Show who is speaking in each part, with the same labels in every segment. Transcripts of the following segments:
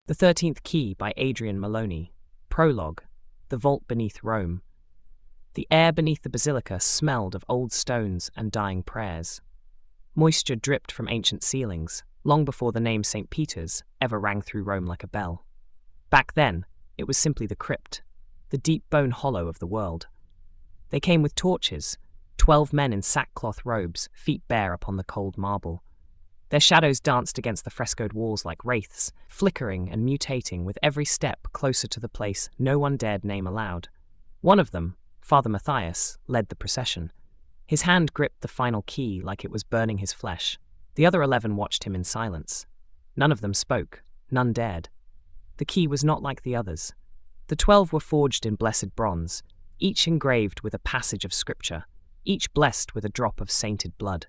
Speaker 1: The 13th Key by Adrian Milano. Prologue. The Vault Beneath Rome. The air beneath the Basilica smelled of old stones and dying prayers. Moisture dripped from ancient ceilings, long before the name St. Peter's ever rang through Rome like a bell. Back then, it was simply the crypt, the deep bone hollow of the world. They came with torches, 12 men in sackcloth robes, feet bare upon the cold marble. Their shadows danced against the frescoed walls like wraiths, flickering and mutating with every step closer to the place no one dared name aloud. One of them, Father Matthias, led the procession. His hand gripped the final key like it was burning his flesh. The other 11 watched him in silence. None of them spoke, none dared. The key was not like the others. The 12 were forged in blessed bronze, each engraved with a passage of scripture, each blessed with a drop of sainted blood.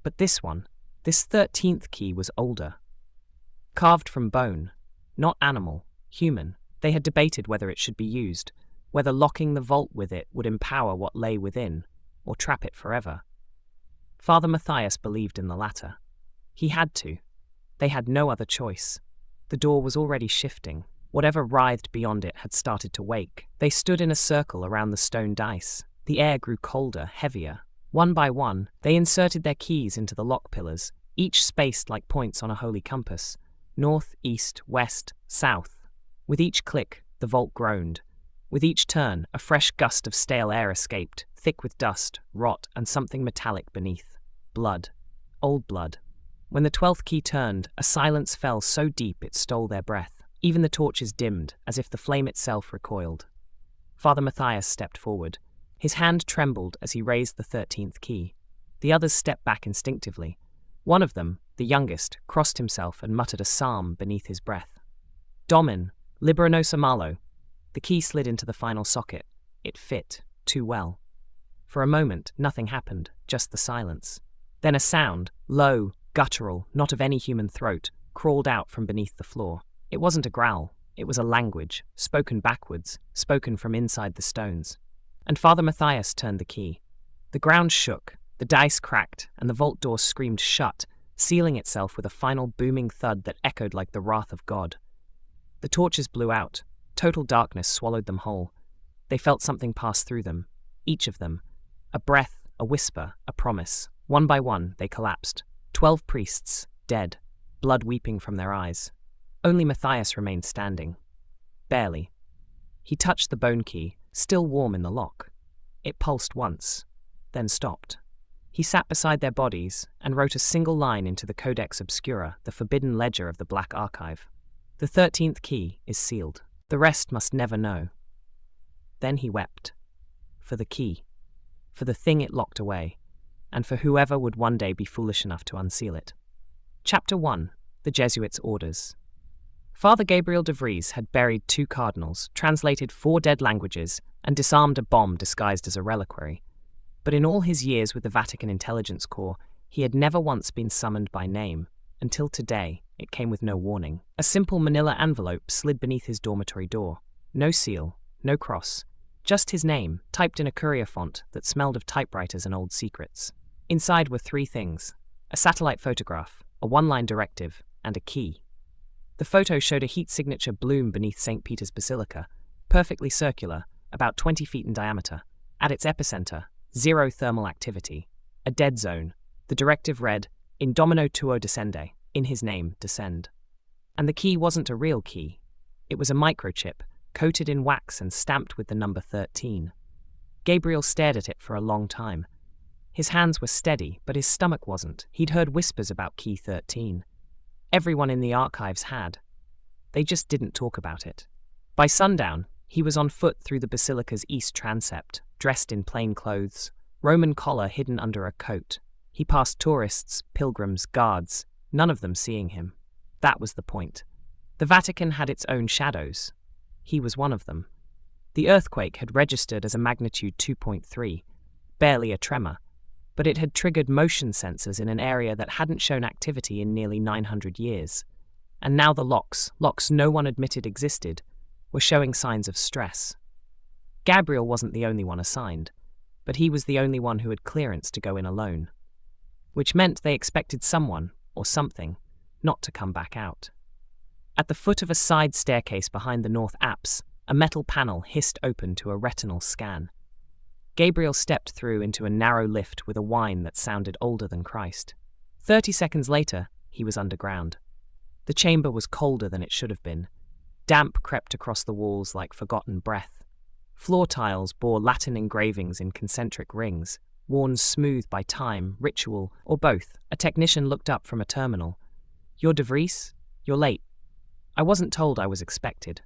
Speaker 1: But this one, this 13th key, was older. Carved from bone, not animal, human, they had debated whether it should be used, whether locking the vault with it would empower what lay within, or trap it forever. Father Matthias believed in the latter. He had to. They had no other choice. The door was already shifting. Whatever writhed beyond it had started to wake. They stood in a circle around the stone dice. The air grew colder, heavier. One by one, they inserted their keys into the lock pillars, each spaced like points on a holy compass. North, east, west, south. With each click, the vault groaned. With each turn, a fresh gust of stale air escaped, thick with dust, rot, and something metallic beneath. Blood. Old blood. When the 12th key turned, a silence fell so deep it stole their breath. Even the torches dimmed, as if the flame itself recoiled. Father Matthias stepped forward. His hand trembled as he raised the 13th key. The others stepped back instinctively. One of them, the youngest, crossed himself and muttered a psalm beneath his breath. Domin, libera nos a malo. The key slid into the final socket. It fit, too well. For a moment, nothing happened, just the silence. Then a sound, low, guttural, not of any human throat, crawled out from beneath the floor. It wasn't a growl, it was a language, spoken backwards, spoken from inside the stones. And Father Matthias turned the key. The ground shook, the dice cracked, and the vault door screamed shut, sealing itself with a final booming thud that echoed like the wrath of God. The torches blew out. Total darkness swallowed them whole. They felt something pass through them, each of them. A breath, a whisper, a promise. One by one, they collapsed. 12 priests, dead, blood weeping from their eyes. Only Matthias remained standing. Barely. He touched the bone key, still warm in the lock. It pulsed once, then stopped. He sat beside their bodies and wrote a single line into the Codex Obscura, the forbidden ledger of the Black Archive. The 13th key is sealed. The rest must never know. Then he wept. For the key. For the thing it locked away. And for whoever would one day be foolish enough to unseal it. Chapter 1. The Jesuits' Orders. Father Gabriel De Vries had buried 2 cardinals, translated 4 dead languages, and disarmed a bomb disguised as a reliquary. But in all his years with the Vatican Intelligence Corps, he had never once been summoned by name. Until today, it came with no warning. A simple manila envelope slid beneath his dormitory door. No seal, no cross. Just his name, typed in a courier font that smelled of typewriters and old secrets. Inside were 3 things: a satellite photograph, a 1-line directive, and a key. The photo showed a heat signature bloom beneath St. Peter's Basilica, perfectly circular, about 20 feet in diameter. At its epicenter, 0 thermal activity. A dead zone. The directive read, In domino tuo descende, in his name, descend. And the key wasn't a real key. It was a microchip, coated in wax and stamped with the number 13. Gabriel stared at it for a long time. His hands were steady, but his stomach wasn't. He'd heard whispers about key 13. Everyone in the archives had. They just didn't talk about it. By sundown, he was on foot through the Basilica's east transept, dressed in plain clothes, Roman collar hidden under a coat. He passed tourists, pilgrims, guards, none of them seeing him. That was the point. The Vatican had its own shadows. He was one of them. The earthquake had registered as a magnitude 2.3, barely a tremor, but it had triggered motion sensors in an area that hadn't shown activity in nearly 900 years. And now the locks no one admitted existed, were showing signs of stress. Gabriel wasn't the only one assigned, but he was the only one who had clearance to go in alone. Which meant they expected someone, or something, not to come back out. At the foot of a side staircase behind the north apse, a metal panel hissed open to a retinal scan. Gabriel stepped through into a narrow lift with a whine that sounded older than Christ. 30 seconds later, he was underground. The chamber was colder than it should have been. Damp crept across the walls like forgotten breath. Floor tiles bore Latin engravings in concentric rings, worn smooth by time, ritual, or both. A technician looked up from a terminal. "You're De Vries? You're late." "I wasn't told I was expected."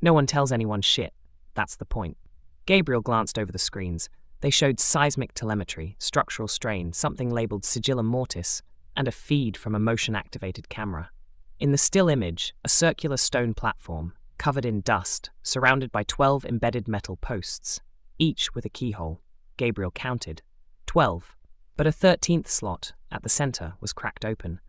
Speaker 1: "No one tells anyone shit. That's the point." Gabriel glanced over the screens. They showed seismic telemetry, structural strain, something labeled sigillum mortis, and a feed from a motion-activated camera. In the still image, a circular stone platform, covered in dust, surrounded by 12 embedded metal posts, each with a keyhole. Gabriel counted. 12. But a 13th slot, at the center, was cracked open.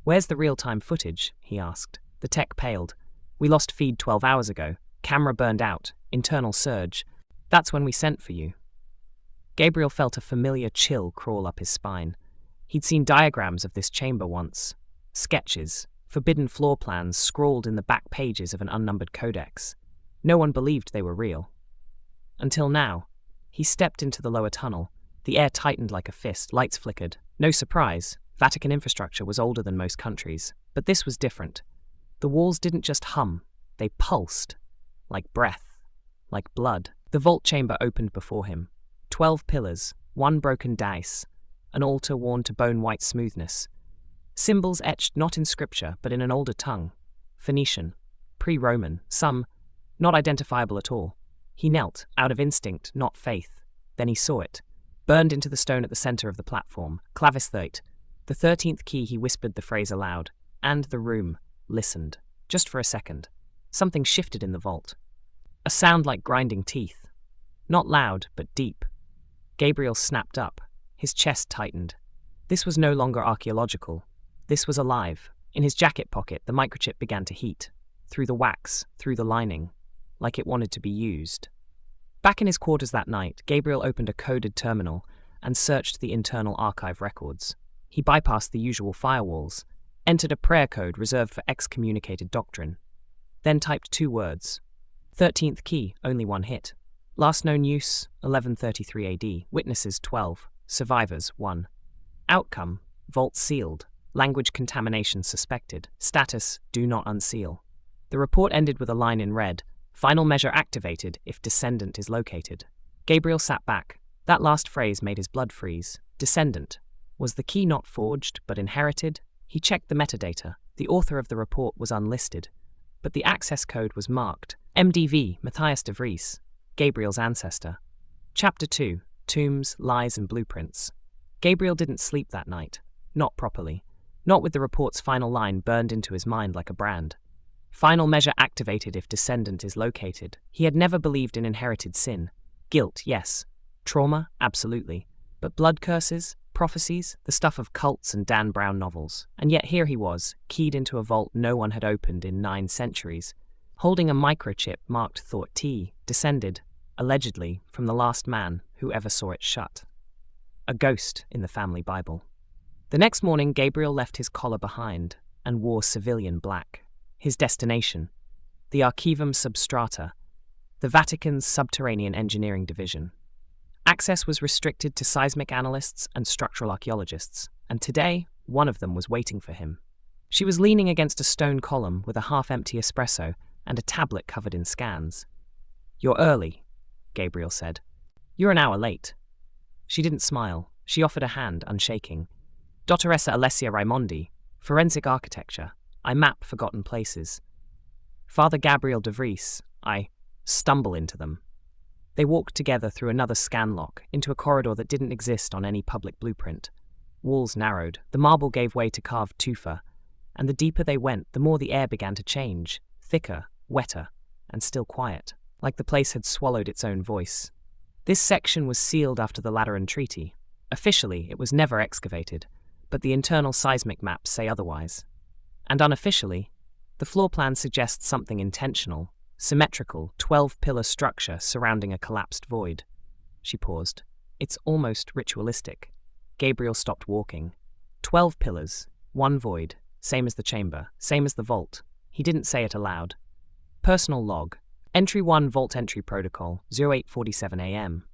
Speaker 1: "Where's the real-time footage?" he asked. The tech paled. "We lost feed 12 hours ago. Camera burned out. Internal surge. That's when we sent for you." Gabriel felt a familiar chill crawl up his spine. He'd seen diagrams of this chamber once. Sketches, forbidden floor plans scrawled in the back pages of an unnumbered codex. No one believed they were real. Until now. He stepped into the lower tunnel. The air tightened like a fist, lights flickered. No surprise, Vatican infrastructure was older than most countries. But this was different. The walls didn't just hum, they pulsed. Like breath. Like blood. The vault chamber opened before him. 12 pillars, one broken dais, an altar worn to bone-white smoothness. Symbols etched not in scripture, but in an older tongue. Phoenician, pre-Roman, some not identifiable at all. He knelt, out of instinct, not faith. Then he saw it. Burned into the stone at the center of the platform. Clavis 30. The 13th key, he whispered the phrase aloud. And the room listened. Just for a second. Something shifted in the vault. A sound like grinding teeth. Not loud, but deep. Gabriel snapped up. His chest tightened. This was no longer archaeological. This was alive. In his jacket pocket, the microchip began to heat. Through the wax, through the lining. Like it wanted to be used. Back in his quarters that night, Gabriel opened a coded terminal and searched the internal archive records. He bypassed the usual firewalls, entered a prayer code reserved for excommunicated doctrine. Then typed 2 words. 13th key, only 1 hit. Last known use, 1133 AD. Witnesses, 12. Survivors, 1. Outcome, vault sealed. Language contamination suspected. Status, do not unseal. The report ended with a line in red. Final measure activated if descendant is located. Gabriel sat back. That last phrase made his blood freeze. Descendant. Was the key not forged, but inherited? He checked the metadata. The author of the report was unlisted. But the access code was marked. MDV, Matthias De Vries, Gabriel's ancestor. Chapter 2, Tombs, Lies and Blueprints. Gabriel didn't sleep that night. Not properly. Not with the report's final line burned into his mind like a brand. Final measure activated if descendant is located. He had never believed in inherited sin. Guilt, yes. Trauma, absolutely. But blood curses, prophecies, the stuff of cults and Dan Brown novels. And yet here he was, keyed into a vault no one had opened in 9 centuries, holding a microchip marked Thought T, descended, allegedly, from the last man who ever saw it shut. A ghost in the family Bible. The next morning, Gabriel left his collar behind and wore civilian black. His destination, the Archivum Substrata, the Vatican's subterranean engineering division. Access was restricted to seismic analysts and structural archaeologists, and today, one of them was waiting for him. She was leaning against a stone column with a half-empty espresso and a tablet covered in scans. "You're early," Gabriel said. "You're an hour late." She didn't smile. She offered a hand, unshaking. "Dottoressa Alessia Raimondi, Forensic Architecture. I map forgotten places. Father Gabriel De Vries, I stumble into them." They walked together through another scan lock, into a corridor that didn't exist on any public blueprint. Walls narrowed, the marble gave way to carved tufa, and the deeper they went, the more the air began to change, thicker, wetter, and still quiet, like the place had swallowed its own voice. This section was sealed after the Lateran Treaty. Officially, it was never excavated, but the internal seismic maps say otherwise. And unofficially, the floor plan suggests something intentional, symmetrical, 12-pillar structure surrounding a collapsed void. She paused. It's almost ritualistic. Gabriel stopped walking. 12 pillars, 1 void, same as the chamber, same as the vault. He didn't say it aloud. Personal log. Entry 1 Vault Entry Protocol, 0847 AM.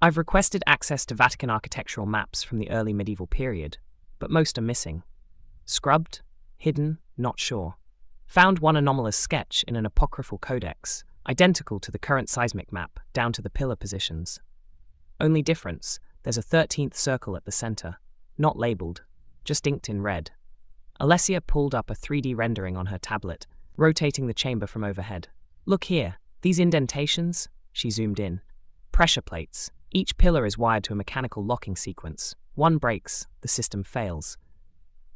Speaker 1: I've requested access to Vatican architectural maps from the early medieval period, but most are missing. Scrubbed? Hidden? Not sure. Found one anomalous sketch in an apocryphal codex, identical to the current seismic map, down to the pillar positions. Only difference, there's a 13th circle at the center, not labeled, just inked in red. Alessia pulled up a 3D rendering on her tablet, rotating the chamber from overhead. Look here, these indentations? She zoomed in. Pressure plates. Each pillar is wired to a mechanical locking sequence. One breaks, the system fails.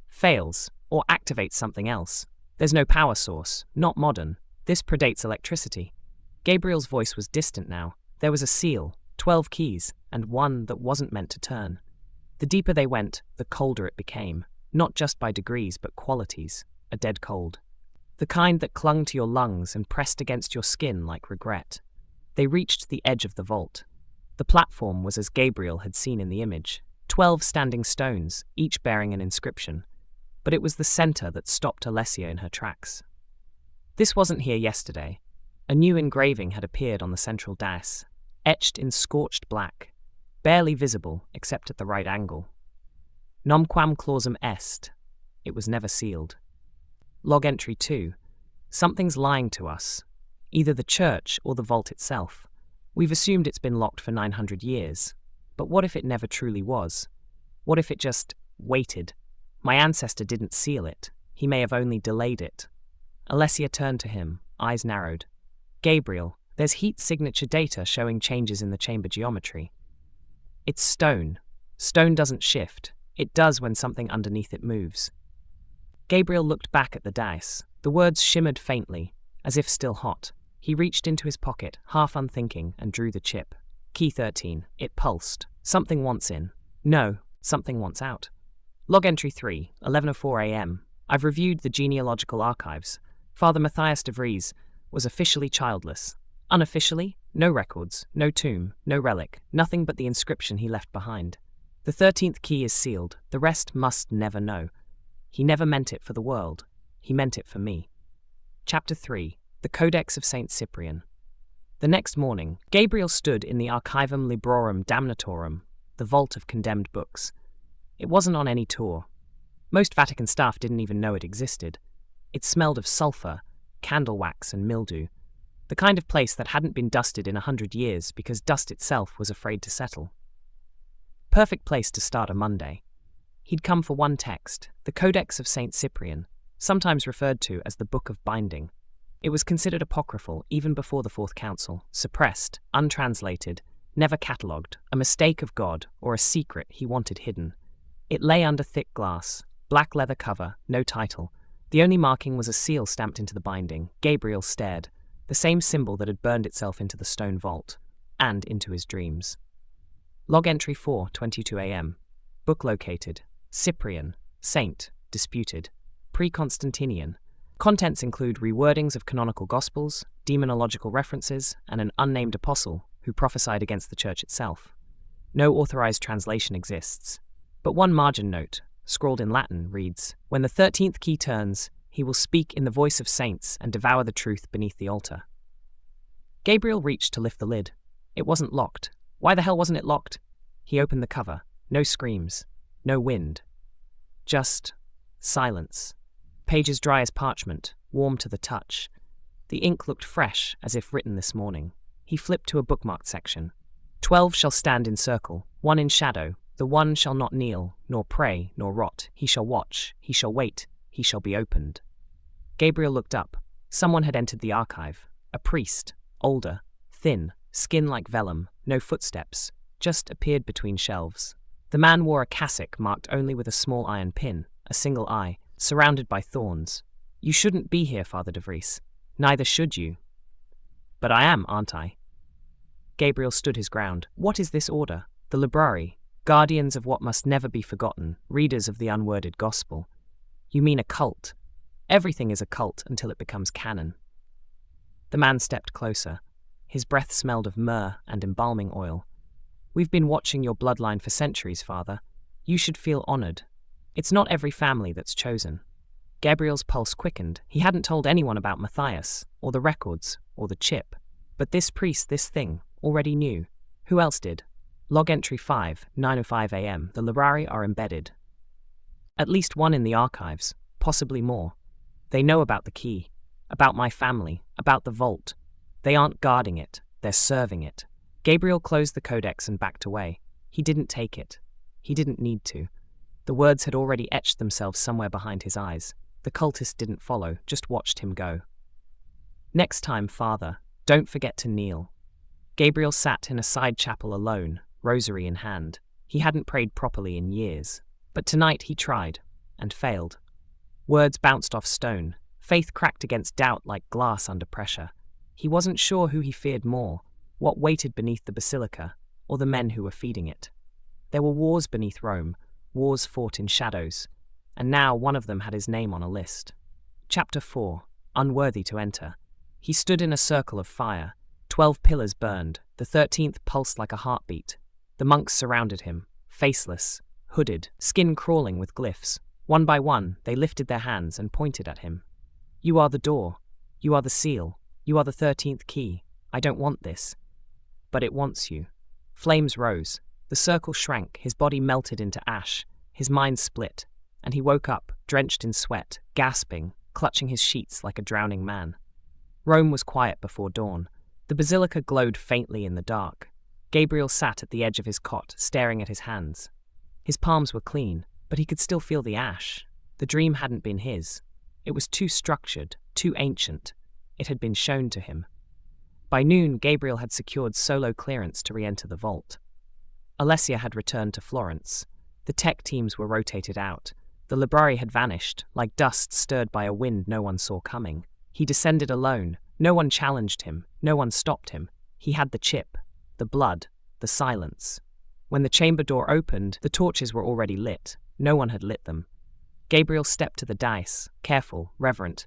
Speaker 1: Fails, or activates something else. There's no power source, not modern. This predates electricity. Gabriel's voice was distant now. There was a seal, 12 keys, and one that wasn't meant to turn. The deeper they went, the colder it became. Not just by degrees, but qualities. A dead cold. The kind that clung to your lungs and pressed against your skin like regret. They reached the edge of the vault. The platform was as Gabriel had seen in the image. 12 standing stones, each bearing an inscription. But it was the center that stopped Alessia in her tracks. This wasn't here yesterday. A new engraving had appeared on the central dais, etched in scorched black, barely visible except at the right angle. Nomquam clausum est. It was never sealed. Log entry 2. Something's lying to us. Either the church or the vault itself. We've assumed it's been locked for 900 years. But what if it never truly was? What if it just waited? My ancestor didn't seal it. He may have only delayed it. Alessia turned to him, eyes narrowed. Gabriel, there's heat signature data showing changes in the chamber geometry. It's stone. Stone doesn't shift. It does when something underneath it moves. Gabriel looked back at the dice. The words shimmered faintly, as if still hot. He reached into his pocket, half unthinking, and drew the chip. Key 13. It pulsed. Something wants in. No, something wants out. Log entry 3, 11:04 AM. I've reviewed the genealogical archives. Father Matthias De Vries was officially childless. Unofficially, no records, no tomb, no relic, nothing but the inscription he left behind. The 13th key is sealed. The rest must never know. He never meant it for the world. He meant it for me. Chapter 3. The Codex of St. Cyprian. The next morning, Gabriel stood in the Archivum Librorum Damnatorum, the vault of condemned books. It wasn't on any tour. Most Vatican staff didn't even know it existed. It smelled of sulfur, candle wax, and mildew, the kind of place that hadn't been dusted in 100 years because dust itself was afraid to settle. Perfect place to start a Monday. He'd come for one text, the Codex of St. Cyprian, sometimes referred to as the Book of Binding. It was considered apocryphal even before the Fourth Council, suppressed, untranslated, never catalogued, a mistake of God or a secret he wanted hidden. It lay under thick glass, black leather cover, no title. The only marking was a seal stamped into the binding. Gabriel stared, the same symbol that had burned itself into the stone vault, and into his dreams. Log entry 4, 22 AM. Book located. Cyprian. Saint. Disputed. Pre-Constantinian. Contents include rewordings of canonical gospels, demonological references, and an unnamed apostle who prophesied against the church itself. No authorized translation exists. But one margin note, scrawled in Latin, reads, "When the 13th key turns, he will speak in the voice of saints and devour the truth beneath the altar." Gabriel reached to lift the lid. It wasn't locked. Why the hell wasn't it locked? He opened the cover. No screams. No wind. Just silence. Pages dry as parchment, warm to the touch. The ink looked fresh, as if written this morning. He flipped to a bookmarked section. 12 shall stand in circle, 1 in shadow. The one shall not kneel, nor pray, nor rot. He shall watch, he shall wait, he shall be opened. Gabriel looked up. Someone had entered the archive. A priest, older, thin, skin like vellum, no footsteps, just appeared between shelves. The man wore a cassock marked only with a small iron pin, a single eye, surrounded by thorns. "You shouldn't be here, Father De Vries. Neither should you." "But I am, aren't I?" Gabriel stood his ground. "What is this order? The Librari, guardians of what must never be forgotten, readers of the unworded gospel. You mean a cult. Everything is a cult until it becomes canon." The man stepped closer. His breath smelled of myrrh and embalming oil. "We've been watching your bloodline for centuries, Father. You should feel honored. It's not every family that's chosen." Gabriel's pulse quickened. He hadn't told anyone about Matthias, or the records, or the chip. But this priest, this thing, already knew. Who else did? Log entry 5, 9:05 a.m. The librari are embedded. At least one in the archives, possibly more. They know about the key, about my family, about the vault. They aren't guarding it, they're serving it. Gabriel closed the Codex and backed away. He didn't take it. He didn't need to. The words had already etched themselves somewhere behind his eyes. The cultist didn't follow, just watched him go. Next time, Father, don't forget to kneel. Gabriel sat in a side chapel alone, rosary in hand. He hadn't prayed properly in years. But tonight he tried, and failed. Words bounced off stone. Faith cracked against doubt like glass under pressure. He wasn't sure who he feared more, what waited beneath the Basilica, or the men who were feeding it. There were wars beneath Rome, wars fought in shadows, and now one of them had his name on a list. Chapter 4, Unworthy to Enter. He stood in a circle of fire. 12 pillars burned, the 13th pulsed like a heartbeat. The monks surrounded him, faceless, hooded, skin crawling with glyphs. One by one, they lifted their hands and pointed at him. You are the door. You are the seal. You are the 13th key. I don't want this. But it wants you. Flames rose. The circle shrank, his body melted into ash, his mind split, and he woke up, drenched in sweat, gasping, clutching his sheets like a drowning man. Rome was quiet before dawn. The Basilica glowed faintly in the dark. Gabriel sat at the edge of his cot, staring at his hands. His palms were clean, but he could still feel the ash. The dream hadn't been his. It was too structured, too ancient. It had been shown to him. By noon, Gabriel had secured solo clearance to re-enter the vault. Alessia had returned to Florence. The tech teams were rotated out. The librari had vanished, like dust stirred by a wind no one saw coming. He descended alone. No one challenged him. No one stopped him. He had the chip, the blood, the silence. When the chamber door opened, the torches were already lit. No one had lit them. Gabriel stepped to the dais, careful, reverent.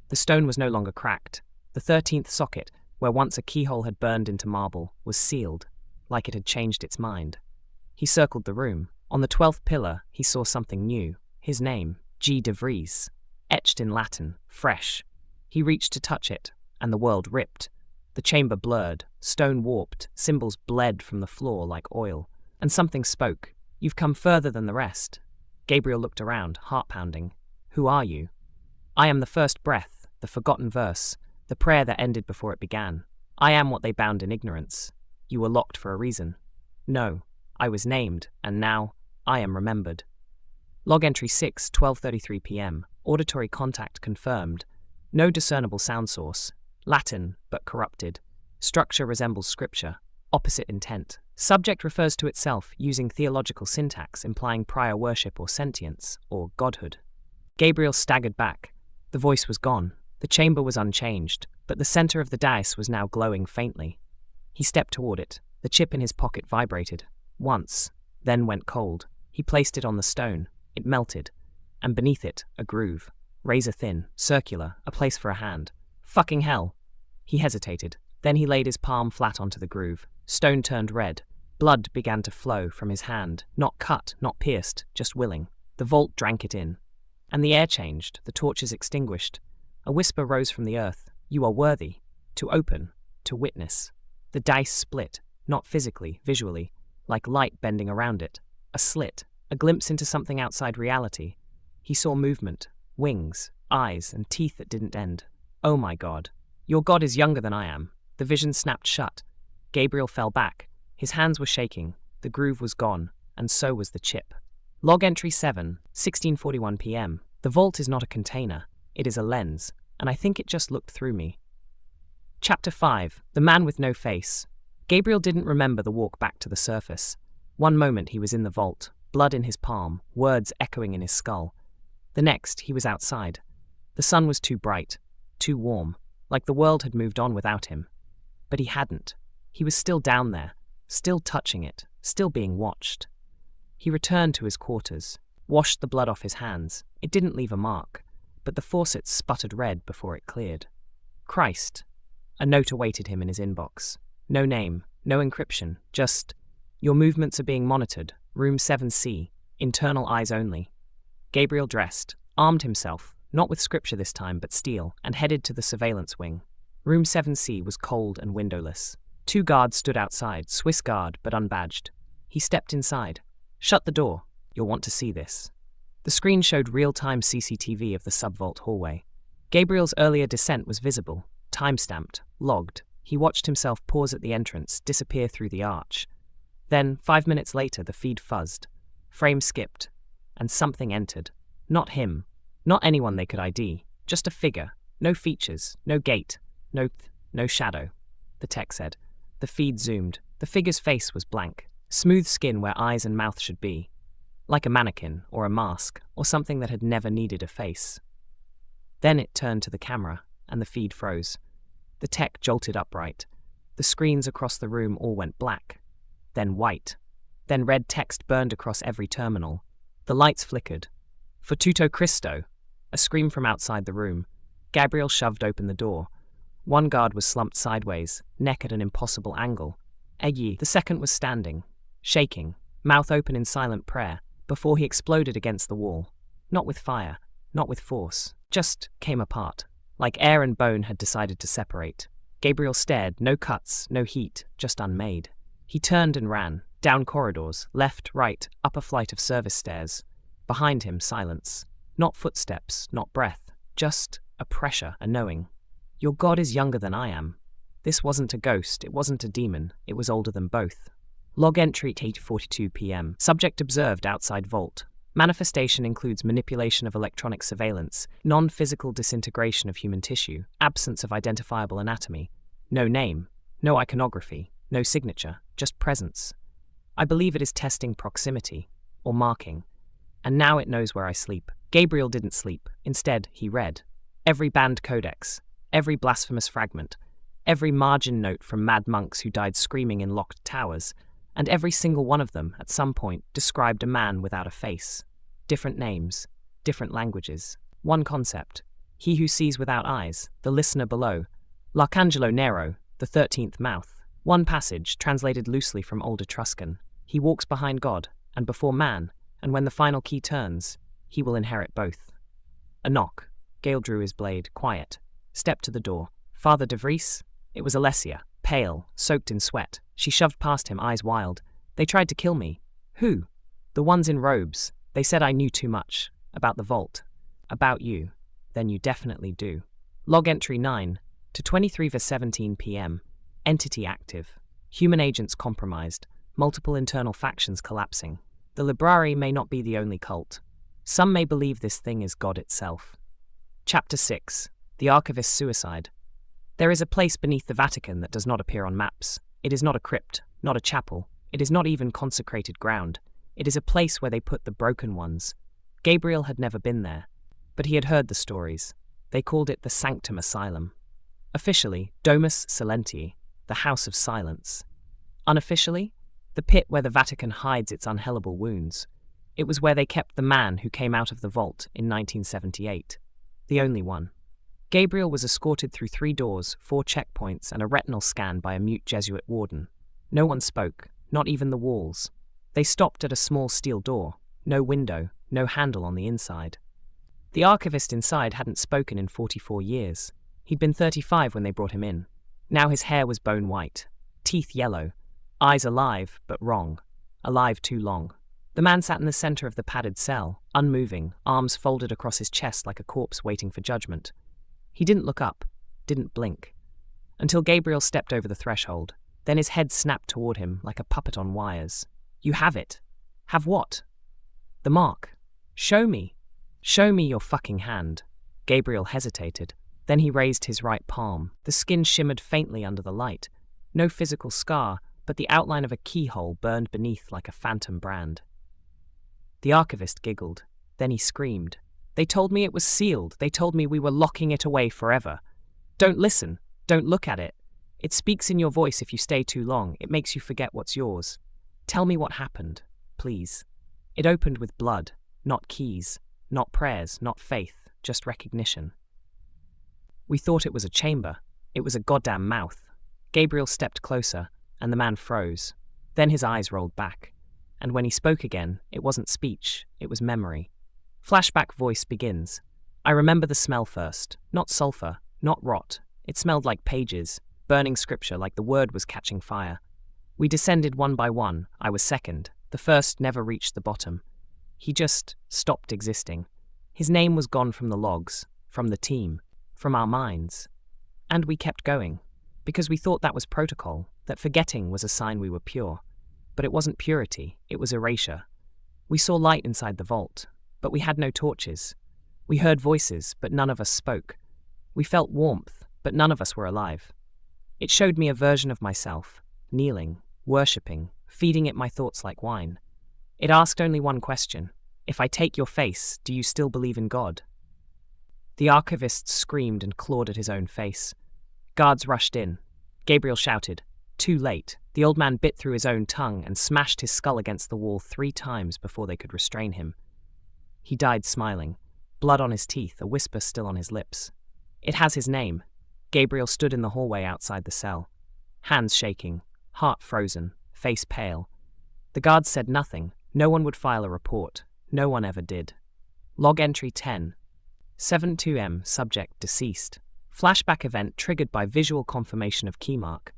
Speaker 1: The stone was no longer cracked. The 13th socket, where once a keyhole had burned into marble, was sealed, like it had changed its mind. He circled the room. On the 12th pillar, he saw something new. His name, G. De Vries, etched in Latin, fresh. He reached to touch it, and the world ripped. The chamber blurred, stone warped, symbols bled from the floor like oil. And something spoke. You've come further than the rest. Gabriel looked around, heart-pounding. Who are you? I am the first breath, the forgotten verse, the prayer that ended before it began. I am what they bound in ignorance. You were locked for a reason. No, I was named, and now I am remembered. Log entry 6, 12:33 p.m. Auditory contact confirmed. No discernible sound source. Latin, but corrupted. Structure resembles scripture. Opposite intent. Subject refers to itself using theological syntax implying prior worship or sentience, or godhood. Gabriel staggered back. The voice was gone. The chamber was unchanged, but the center of the dais was now glowing faintly. He stepped toward it. The chip in his pocket vibrated. Once, then went cold. He placed it on the stone. It melted. And beneath it, a groove. Razor-thin, circular, a place for a hand. Fucking hell! He hesitated. Then he laid his palm flat onto the groove. Stone turned red. Blood began to flow from his hand. Not cut, not pierced, just willing. The vault drank it in. And the air changed. The torches extinguished. A whisper rose from the earth. You are worthy. To open. To witness. The dice split. Not physically, visually. Like light bending around it. A slit. A glimpse into something outside reality. He saw movement. Wings. Eyes and teeth that didn't end. Oh my God. Your God is younger than I am. The vision snapped shut. Gabriel fell back. His hands were shaking. The groove was gone, and so was the chip. Log entry 7, 16:41 p.m. The vault is not a container. It is a lens, and I think it just looked through me. Chapter 5, The Man with No Face. Gabriel didn't remember the walk back to the surface. One moment he was in the vault, blood in his palm, words echoing in his skull. The next, he was outside. The sun was too bright, too warm, like the world had moved on without him. But he hadn't. He was still down there, still touching it, still being watched. He returned to his quarters, washed the blood off his hands. It didn't leave a mark, but the faucet sputtered red before it cleared. Christ. A note awaited him in his inbox. No name, no encryption, just, your movements are being monitored, room 7C, internal eyes only. Gabriel dressed, armed himself, not with scripture this time, but steel, and headed to the surveillance wing. Room 7C was cold and windowless. 2 guards stood outside, Swiss guard, but unbadged. He stepped inside. "Shut the door. You'll want to see this." The screen showed real-time CCTV of the subvault hallway. Gabriel's earlier descent was visible, time-stamped, logged. He watched himself pause at the entrance, disappear through the arch. Then, 5 minutes later, the feed fuzzed. Frame skipped, and something entered. Not him. Not anyone they could ID. Just a figure. No features. No gait. No shadow. The tech said. The feed zoomed. The figure's face was blank. Smooth skin where eyes and mouth should be. Like a mannequin, or a mask, or something that had never needed a face. Then it turned to the camera, and the feed froze. The tech jolted upright. The screens across the room all went black. Then white. Then red text burned across every terminal. The lights flickered. "For tutto Cristo!" A scream from outside the room. Gabriel shoved open the door. One guard was slumped sideways, neck at an impossible angle. Eggy, the second, was standing, shaking, mouth open in silent prayer, before he exploded against the wall. Not with fire, not with force, just came apart, like air and bone had decided to separate. Gabriel stared, no cuts, no heat, just unmade. He turned and ran, down corridors, left, right, up a flight of service stairs. Behind him, silence. Not footsteps, not breath, just a pressure, a knowing. Your God is younger than I am. This wasn't a ghost, it wasn't a demon, it was older than both. Log entry at 8:42 p.m. Subject observed outside vault. Manifestation includes manipulation of electronic surveillance, non-physical disintegration of human tissue, absence of identifiable anatomy. No name, no iconography, no signature, just presence. I believe it is testing proximity, or marking. And now it knows where I sleep. Gabriel didn't sleep. Instead, he read. Every banned codex, every blasphemous fragment, every margin note from mad monks who died screaming in locked towers, and every single one of them, at some point, described a man without a face. Different names, different languages. One concept. He who sees without eyes, the listener below. L'Arcangelo Nero, the 13th mouth. One passage, translated loosely from Old Etruscan. He walks behind God, and before man, and when the final key turns, he will inherit both. A knock. Gale drew his blade, quiet. Stepped to the door. Father De Vries? It was Alessia, pale, soaked in sweat. She shoved past him, eyes wild. They tried to kill me. Who? The ones in robes. They said I knew too much. About the vault. About you. Then you definitely do. Log entry 9 to 23:17 p.m. Entity active. Human agents compromised. Multiple internal factions collapsing. The Librari may not be the only cult. Some may believe this thing is God itself. Chapter 6. The Archivist's Suicide. There is a place beneath the Vatican that does not appear on maps. It is not a crypt, not a chapel. It is not even consecrated ground. It is a place where they put the broken ones. Gabriel had never been there, but he had heard the stories. They called it the Sanctum Asylum. Officially, Domus Silentii, the House of Silence. Unofficially, the pit where the Vatican hides its unhellable wounds. It was where they kept the man who came out of the vault in 1978. The only one. Gabriel was escorted through 3 doors, 4 checkpoints, and a retinal scan by a mute Jesuit warden. No one spoke, not even the walls. They stopped at a small steel door. No window, no handle on the inside. The archivist inside hadn't spoken in 44 years. He'd been 35 when they brought him in. Now his hair was bone white, teeth yellow, eyes alive, but wrong. Alive too long. The man sat in the center of the padded cell, unmoving, arms folded across his chest like a corpse waiting for judgment. He didn't look up, didn't blink, until Gabriel stepped over the threshold. Then his head snapped toward him like a puppet on wires. You have it. Have what? The mark. Show me. Show me your fucking hand. Gabriel hesitated. Then he raised his right palm. The skin shimmered faintly under the light. No physical scar, but the outline of a keyhole burned beneath like a phantom brand. The archivist giggled. Then he screamed. They told me it was sealed. They told me we were locking it away forever. Don't listen. Don't look at it. It speaks in your voice if you stay too long. It makes you forget what's yours. Tell me what happened, please. It opened with blood, not keys, not prayers, not faith, just recognition. We thought it was a chamber. It was a goddamn mouth. Gabriel stepped closer, and the man froze. Then his eyes rolled back. And when he spoke again, it wasn't speech, it was memory. Flashback voice begins. I remember the smell first. Not sulfur, not rot. It smelled like pages, burning scripture like the word was catching fire. We descended one by one. I was second. The first never reached the bottom. He just stopped existing. His name was gone from the logs, from the team, from our minds. And we kept going, because we thought that was protocol, that forgetting was a sign we were pure. But it wasn't purity, it was erasure. We saw light inside the vault, but we had no torches. We heard voices, but none of us spoke. We felt warmth, but none of us were alive. It showed me a version of myself, kneeling, worshipping, feeding it my thoughts like wine. It asked only one question. If I take your face, do you still believe in God? The archivist screamed and clawed at his own face. Guards rushed in. Gabriel shouted. Too late. The old man bit through his own tongue and smashed his skull against the wall 3 times before they could restrain him. He died smiling, blood on his teeth, a whisper still on his lips. It has his name. Gabriel stood in the hallway outside the cell, hands shaking, heart frozen, face pale. The guards said nothing. No one would file a report. No one ever did. Log entry 10. 7-2M, subject deceased. Flashback event triggered by visual confirmation of keymark.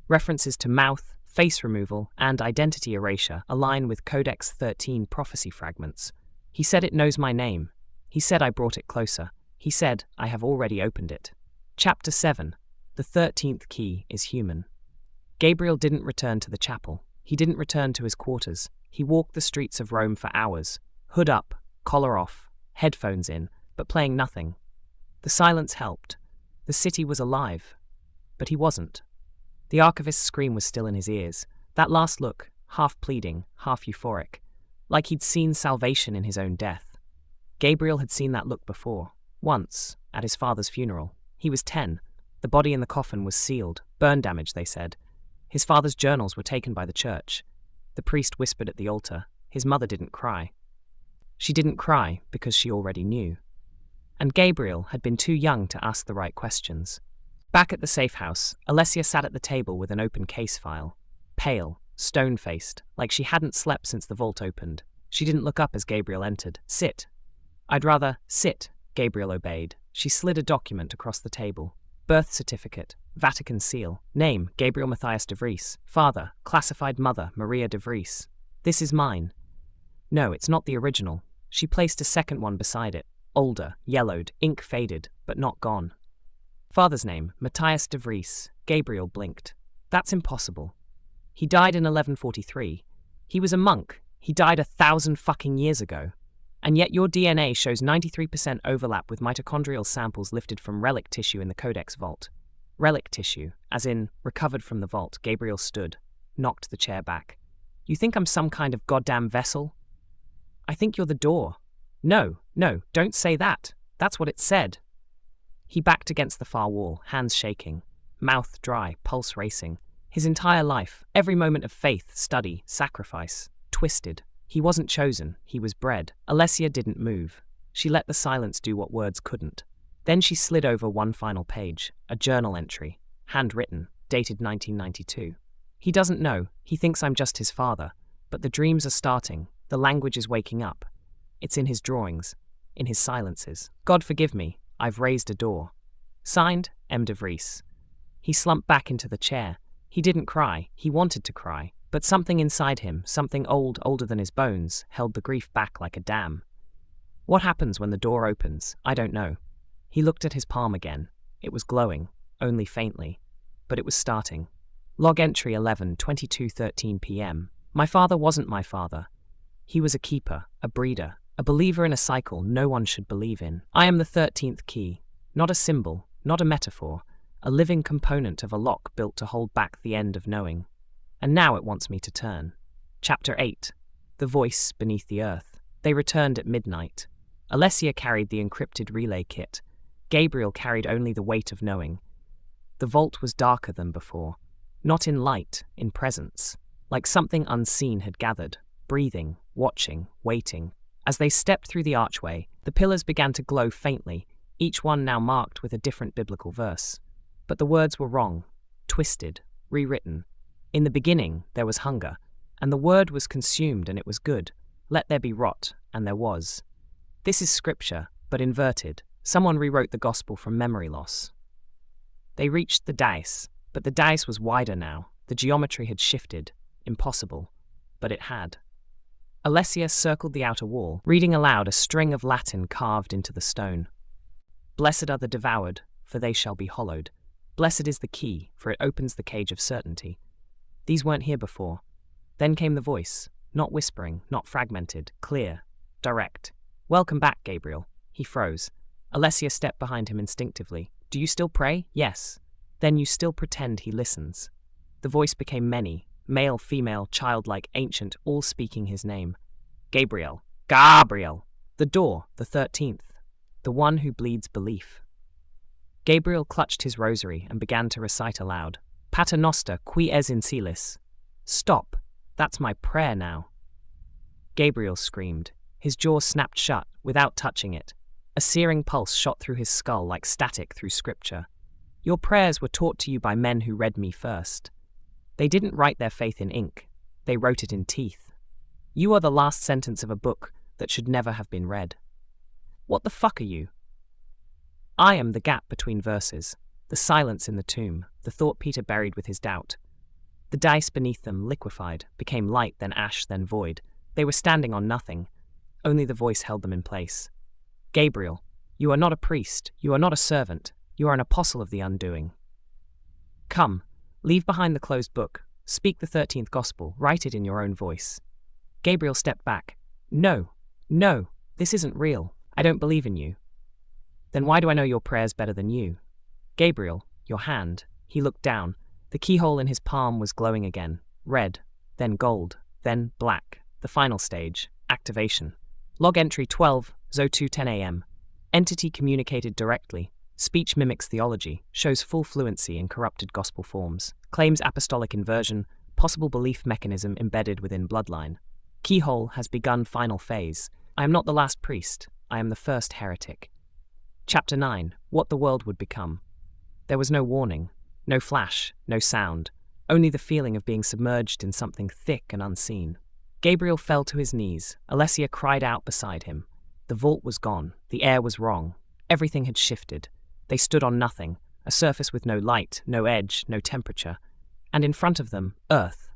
Speaker 1: References to mouth, face removal, and identity erasure align with Codex 13 prophecy fragments. He said it knows my name. He said I brought it closer. He said I have already opened it. Chapter 7. The 13th key is human. Gabriel didn't return to the chapel. He didn't return to his quarters. He walked the streets of Rome for hours, hood up, collar off, headphones in, but playing nothing. The silence helped. The city was alive. But he wasn't. The archivist's scream was still in his ears. That last look, half pleading, half euphoric, like he'd seen salvation in his own death. Gabriel had seen that look before, once, at his father's funeral. He was 10. The body in the coffin was sealed, burn damage, they said. His father's journals were taken by the church. The priest whispered at the altar. His mother didn't cry. She didn't cry because she already knew. And Gabriel had been too young to ask the right questions. Back at the safe house, Alessia sat at the table with an open case file. Pale, stone-faced, like she hadn't slept since the vault opened. She didn't look up as Gabriel entered. Sit. I'd rather sit, Gabriel obeyed. She slid a document across the table. Birth certificate, Vatican seal. Name, Gabriel Matthias De Vries. Father, classified mother, Maria De Vries. This is mine. No, it's not the original. She placed a second one beside it. Older, yellowed, ink faded, but not gone. Father's name, Matthias De Vries. Gabriel blinked. That's impossible. He died in 1143. He was a monk. He died 1,000 fucking years ago. And yet your DNA shows 93% overlap with mitochondrial samples lifted from relic tissue in the Codex vault. Relic tissue, as in recovered from the vault. Gabriel stood, knocked the chair back. You think I'm some kind of goddamn vessel? I think you're the door. No, don't say that. That's what it said. He backed against the far wall, hands shaking, mouth dry, pulse racing. His entire life, every moment of faith, study, sacrifice, twisted. He wasn't chosen, he was bred. Alessia didn't move. She let the silence do what words couldn't. Then she slid over one final page, a journal entry, handwritten, dated 1992. He doesn't know, he thinks I'm just his father, but the dreams are starting, the language is waking up. It's in his drawings, in his silences. God forgive me, I've raised a door. Signed, M. De Vries. He slumped back into the chair. He didn't cry, he wanted to cry, but something inside him, something older than his bones, held the grief back like a dam. What happens when the door opens? I don't know. He looked at his palm again. It was glowing, only faintly, but it was starting. Log entry 11/22:13 p.m. My father wasn't my father. He was a keeper, a breeder, a believer in a cycle no one should believe in. I am the 13th key, not a symbol, not a metaphor, a living component of a lock built to hold back the end of knowing. And now it wants me to turn. Chapter 8. The Voice Beneath the Earth. They returned at midnight. Alessia carried the encrypted relay kit. Gabriel carried only the weight of knowing. The vault was darker than before. Not in light, in presence. Like something unseen had gathered, breathing, watching, waiting. As they stepped through the archway, the pillars began to glow faintly, each one now marked with a different biblical verse. But the words were wrong, twisted, rewritten. In the beginning, there was hunger, and the word was consumed and it was good. Let there be rot, and there was. This is scripture, but inverted, Someone rewrote the gospel from memory loss. They reached the dais, but the dais was wider now. The geometry had shifted. Impossible. But it had. Alessia circled the outer wall, reading aloud a string of Latin carved into the stone. Blessed are the devoured, for they shall be hollowed. Blessed is the key, for it opens the cage of certainty. These weren't here before. Then came the voice, not whispering, not fragmented, clear, direct. Welcome back, Gabriel. He froze. Alessia stepped behind him instinctively. Do you still pray? Yes. Then you still pretend he listens. The voice became many, male, female, childlike, ancient, all speaking his name. Gabriel. Gabriel. The door, the 13th. The one who bleeds belief. Gabriel clutched his rosary and began to recite aloud. Pater noster, qui es in celis. Stop. That's my prayer now. Gabriel screamed. His jaw snapped shut, without touching it. A searing pulse shot through his skull like static through scripture. Your prayers were taught to you by men who read me first. They didn't write their faith in ink. They wrote it in teeth. You are the last sentence of a book that should never have been read. What the fuck are you? I am the gap between verses, the silence in the tomb, the thought Peter buried with his doubt. The dice beneath them liquefied, became light, then ash, then void. They were standing on nothing. Only the voice held them in place. Gabriel, you are not a priest, you are not a servant, you are an apostle of the undoing. Come, leave behind the closed book, speak the 13th gospel, write it in your own voice. Gabriel stepped back. No, this isn't real. I don't believe in you. Then why do I know your prayers better than you? Gabriel, your hand. He looked down. The keyhole in his palm was glowing again. Red, then gold, then black. The final stage, activation. Log entry 12, Zo2 10 a.m. Entity communicated directly. Speech mimics theology, shows full fluency in corrupted gospel forms. Claims apostolic inversion, possible belief mechanism embedded within bloodline. Keyhole has begun final phase. I am not the last priest. I am the first heretic. Chapter 9. What the world would become. There was no warning, no flash, no sound, only the feeling of being submerged in something thick and unseen. Gabriel fell to his knees. Alessia cried out beside him. The vault was gone. The air was wrong. Everything had shifted. They stood on nothing, a surface with no light, no edge, no temperature. And in front of them, earth.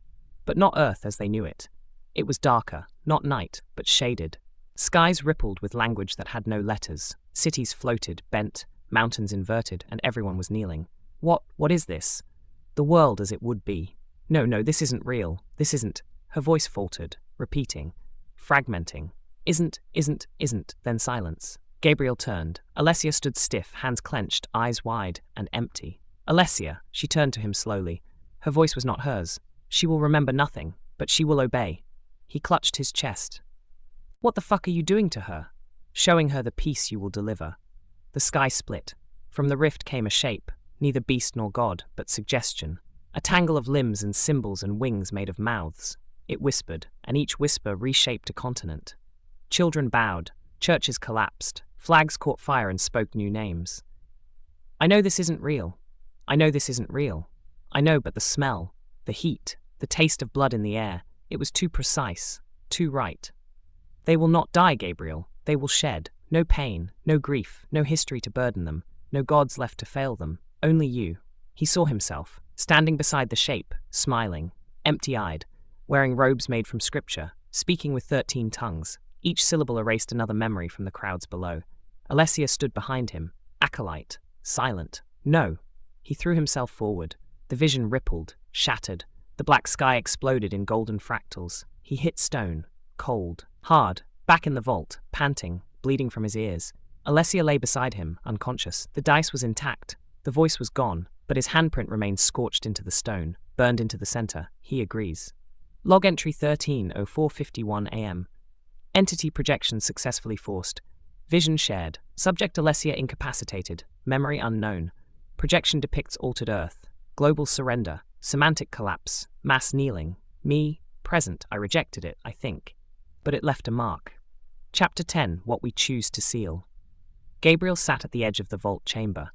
Speaker 1: But not earth as they knew it. It was darker, not night, but shaded. Skies rippled with language that had no letters. Cities floated, bent, mountains inverted, and everyone was kneeling. What is this? The world as it would be. No, this isn't real. This isn't. Her voice faltered, repeating, fragmenting. Isn't, then silence. Gabriel turned. Alessia stood stiff, hands clenched, eyes wide and empty. Alessia, she turned to him slowly. Her voice was not hers. She will remember nothing, but she will obey. He clutched his chest. What the fuck are you doing to her? Showing her the peace you will deliver. The sky split. From the rift came a shape, neither beast nor god, but suggestion. A tangle of limbs and symbols and wings made of mouths. It whispered, and each whisper reshaped a continent. Children bowed, churches collapsed, flags caught fire and spoke new names. I know this isn't real. I know, but the smell, the heat, the taste of blood in the air, it was too precise, too right. They will not die, Gabriel. They will shed. No pain, no grief, no history to burden them, no gods left to fail them, only you. He saw himself, standing beside the shape, smiling, empty-eyed, wearing robes made from scripture, speaking with 13 tongues. Each syllable erased another memory from the crowds below. Alessia stood behind him, acolyte, silent. No. He threw himself forward. The vision rippled, shattered. The black sky exploded in golden fractals. He hit stone, cold, hard, back in the vault, panting, bleeding from his ears. Alessia lay beside him, unconscious. The dice was intact. The voice was gone, but his handprint remained scorched into the stone, burned into the center. He agrees. Log entry 13:04:51 a.m. Entity projection successfully forced. Vision shared. Subject Alessia incapacitated. Memory unknown. Projection depicts altered Earth. Global surrender. Semantic collapse. Mass kneeling. Me, present. I rejected it, I think. But it left a mark. Chapter 10. What we choose to seal. Gabriel sat at the edge of the vault chamber.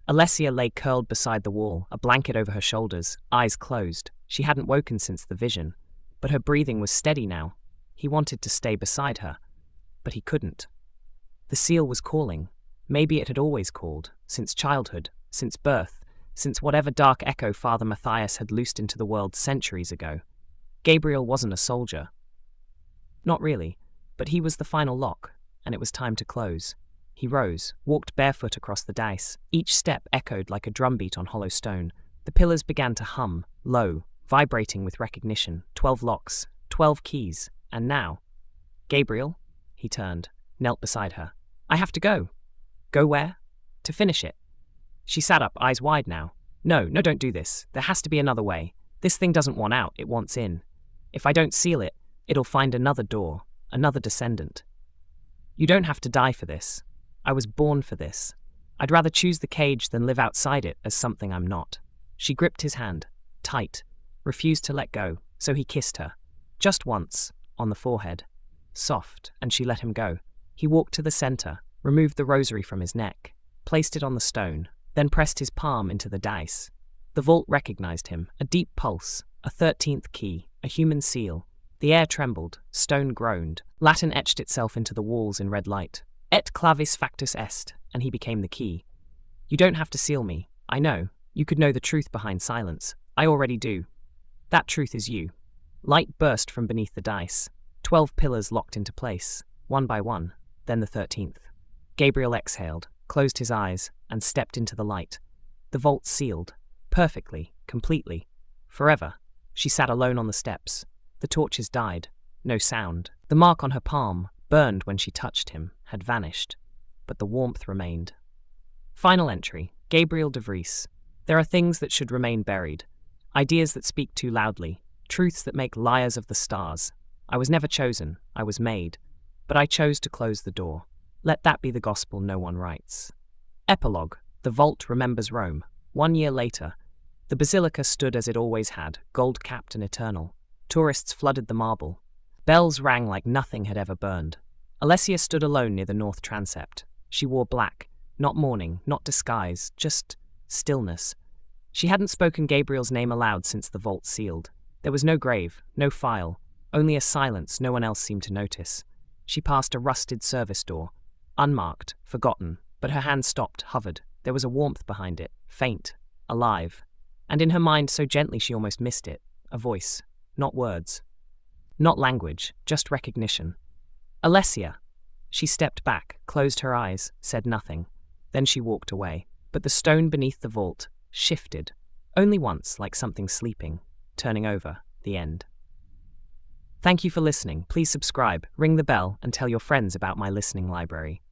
Speaker 1: Alessia lay curled beside the wall, a blanket over her shoulders, eyes closed. She hadn't woken since the vision, but her breathing was steady now. He wanted to stay beside her, but he couldn't. The seal was calling. Maybe it had always called, since childhood, since birth, since whatever dark echo Father Matthias had loosed into the world centuries ago. Gabriel wasn't a soldier. Not really, but he was the final lock, and it was time to close. He rose, walked barefoot across the dais. Each step echoed like a drumbeat on hollow stone. The pillars began to hum, low, vibrating with recognition. 12 locks, 12 keys, and now... Gabriel? He turned, knelt beside her. I have to go. Go where? To finish it. She sat up, eyes wide now. No, don't do this. There has to be another way. This thing doesn't want out, it wants in. If I don't seal it, it'll find another door, another descendant. You don't have to die for this. I was born for this. I'd rather choose the cage than live outside it as something I'm not. She gripped his hand, tight, refused to let go, so he kissed her. Just once, on the forehead. Soft, and she let him go. He walked to the center, removed the rosary from his neck, placed it on the stone, then pressed his palm into the dice. The vault recognized him, a deep pulse, a 13th key, a human seal. The air trembled, stone groaned, Latin etched itself into the walls in red light. Et clavis factus est, and he became the key. You don't have to seal me. I know. You could know the truth behind silence. I already do. That truth is you. Light burst from beneath the dice. 12 pillars locked into place, one by one, then the 13th. Gabriel exhaled, closed his eyes, and stepped into the light. The vault sealed. Perfectly, completely. Forever. She sat alone on the steps. The torches died. No sound. The mark on her palm, burned when she touched him, had vanished. But the warmth remained. Final entry. Gabriel De Vries. There are things that should remain buried. Ideas that speak too loudly. Truths that make liars of the stars. I was never chosen. I was made. But I chose to close the door. Let that be the gospel no one writes. Epilogue. The vault remembers Rome. 1 year later. The Basilica stood as it always had, gold-capped and eternal. Tourists flooded the marble. Bells rang like nothing had ever burned. Alessia stood alone near the north transept. She wore black, not mourning, not disguise, just stillness. She hadn't spoken Gabriel's name aloud since the vault sealed. There was no grave, no file, only a silence no one else seemed to notice. She passed a rusted service door, unmarked, forgotten, but her hand stopped, hovered. There was a warmth behind it, faint, alive. And in her mind so gently she almost missed it. A voice, not words. Not language, just recognition. Alessia! She stepped back, closed her eyes, said nothing. Then she walked away. But the stone beneath the vault shifted. Only once, like something sleeping. Turning over. The end. Thank you for listening. Please subscribe, ring the bell, and tell your friends about my listening library.